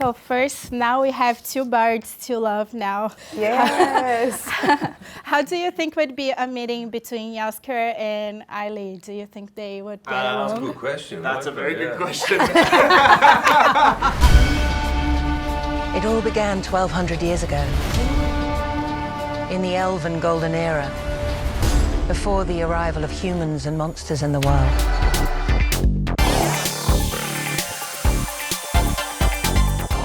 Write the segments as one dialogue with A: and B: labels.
A: So first, now we have two birds to love now.
B: Yes.
A: How do you think would be a meeting between Yasker and Eileen? Do you think they would get along?
C: That's a good question.
D: That's a very good question.
E: It all began 1,200 years ago, in the Elven Golden Era, before the arrival of humans and monsters in the world.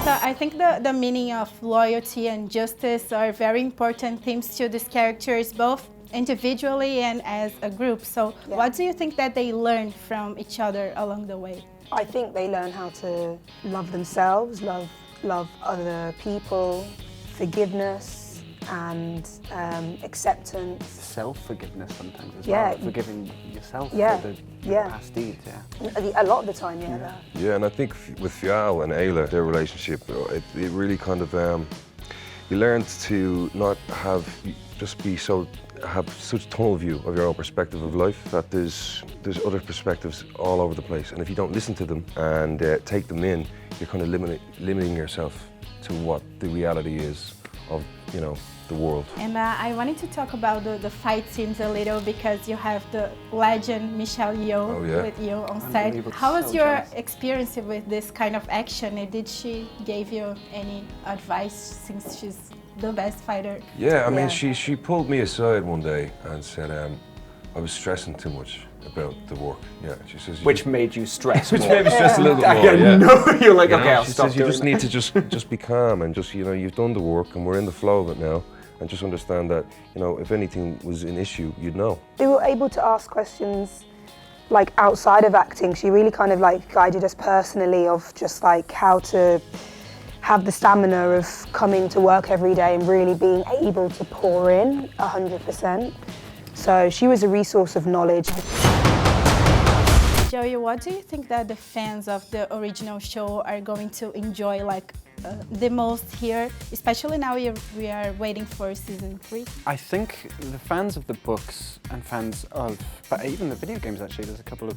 A: So I think the meaning of loyalty and justice are very important themes to these characters, both individually and as a group. So what do you think that they learn from each other along the way?
B: I think they learn how to love themselves, love other people, forgiveness and acceptance.
D: Self-forgiveness sometimes as
B: Yeah.
D: well. Forgiving yourself
B: Yeah.
D: for the
B: Yeah.
D: past deeds,
B: A lot of the time, yeah.
C: Yeah, and I think with Yeoh and Ayla, their relationship, it really kind of, you learned to not have, have such tunnel view of your own perspective of life, that there's other perspectives all over the place. And if you don't listen to them and take them in, you're kind of limiting yourself to what the reality is of, you know, the world.
A: And I wanted to talk about the fight scenes a little, because you have the legend Michelle Yeoh with Yeoh on set. How was your experience with this kind of action? And did she give you any advice, since she's the best fighter?
C: Yeah, I mean, she pulled me aside one day and said I was stressing too much about the work. Yeah, she says.
D: Which made you stress more.
C: Which made me stress a little bit more.
D: Yeah, no, you're like,
C: you
D: okay,
C: know,
D: I'll
C: she
D: stop
C: says you
D: doing
C: just need to just be calm and just, you know, you've done the work and we're in the flow of it now, and just understand that, you know, if anything was an issue, you'd know.
B: We were able to ask questions like outside of acting. She really kind of like guided us personally of just like how to have the stamina of coming to work every day and really being able to pour in 100%. So she was a resource of knowledge.
A: Joey, what do you think that the fans of the original show are going to enjoy the most here, especially now we are waiting for season 3?
D: I think the fans of the books and fans of, but even the video games actually, there's a couple of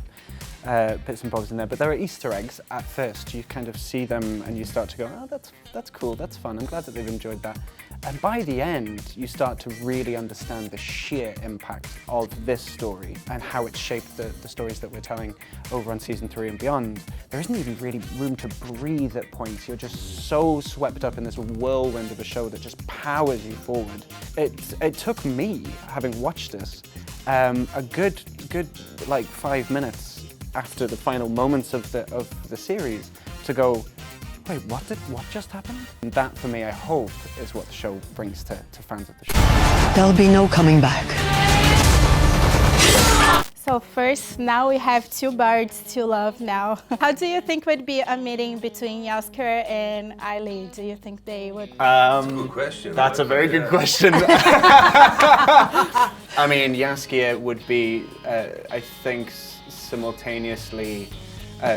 D: bits and bobs in there, but there are Easter eggs at first. You kind of see them and you start to go, oh, that's cool, that's fun, I'm glad that they've enjoyed that. And by the end, you start to really understand the sheer impact of this story and how it shaped the stories that we're telling over on season 3 and beyond. There isn't even really room to breathe at points. You're just so swept up in this whirlwind of a show that just powers you forward. It took me, having watched this, a good like 5 minutes after the final moments of the series to go, wait, what just happened? And that, for me, I hope, is what the show brings to fans of the show.
E: There'll be no coming back.
A: So first, now we have two birds to love now. How do you think would be a meeting between Yasker and Eileen? Do you think they would?
C: That's a good question.
D: That's a very good question. I mean, Yaskia would be, I think, simultaneously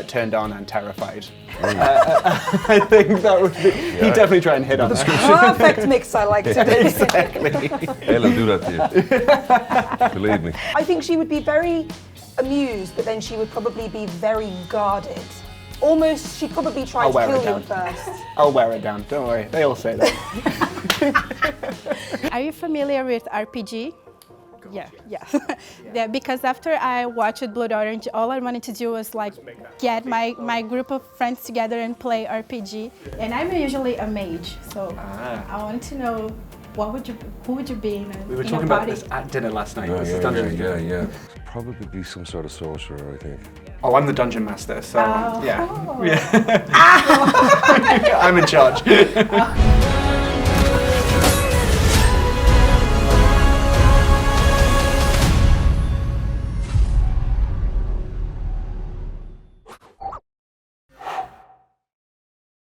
D: turned on and terrified. I think that would be. He'd definitely try and hit on her.
B: Perfect mix, I like today.
D: Exactly.
C: Ayla will do that to you. Believe me.
B: I think she would be very amused, but then she would probably be very guarded. Almost, she'd probably try to kill you first.
D: I'll wear it down, don't worry. They all say that.
A: Are you familiar with RPG? Yeah, because after I watched Blood Orange, all I wanted to do was like get my group of friends together and play RPG. And I'm usually a mage, so I want to know who would you be in a party?
D: We were talking about this at dinner last night.
C: Yeah. Probably be some sort of sorcerer, I think.
D: Oh, I'm the dungeon master, so yeah. I'm in charge.